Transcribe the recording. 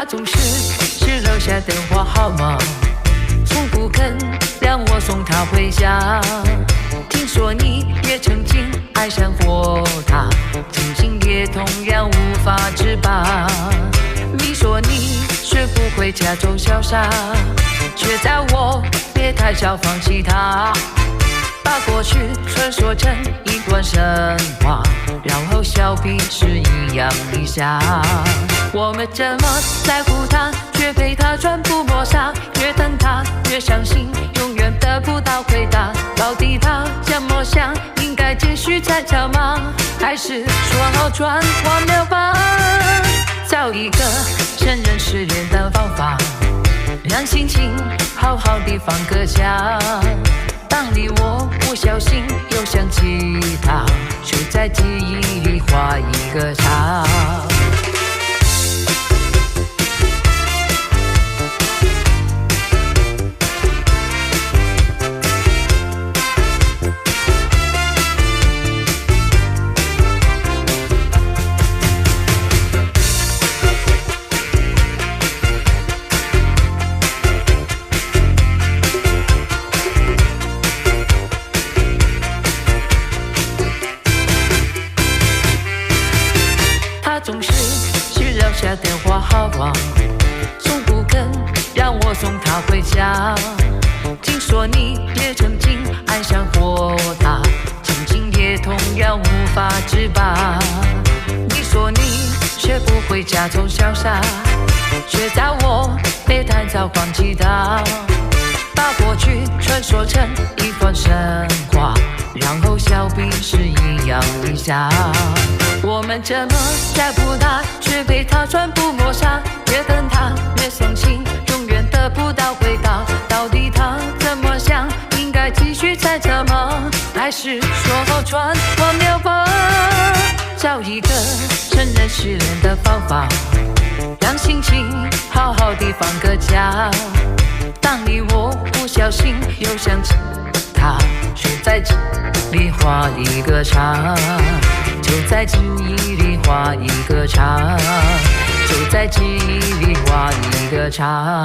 总是只留下电话号码，从不肯让我送她回家。听说你也曾经爱上过他，情形也同样无法自拔。你说你学不会假装潇洒，却叫我别太早放弃他。把过去传说成一段神话，然后笑彼此一样一下。我们这么在乎他，却被他全部抹杀。越等他越伤心，永远得不到回答。到底他怎么想？应该继续猜测吗？还是说好转忘了吧？找一个承认失恋的方法，让心情好好地放个假。当你我不小心又想起他，就在记忆里画一个叉。他总是只留下电话号码，从不肯让我送他回家。听说你也曾经爱上过他，情形也同样无法自拔。你说你学不会假装潇洒，却叫我别太早放弃他。把过去传说成一段神话，然后笑彼此一样一下。我们这么在乎他，却被他全部抹杀。越等他越伤心，永远得不到回答。到底他怎么想？应该继续猜测吗？还是说好转忘了吧？找一个承认失恋的方法，让心情好好地放个假。当你我不小心又想起他，就在记忆里画一个叉，就在记忆里画一个叉，就在记忆里画一个叉。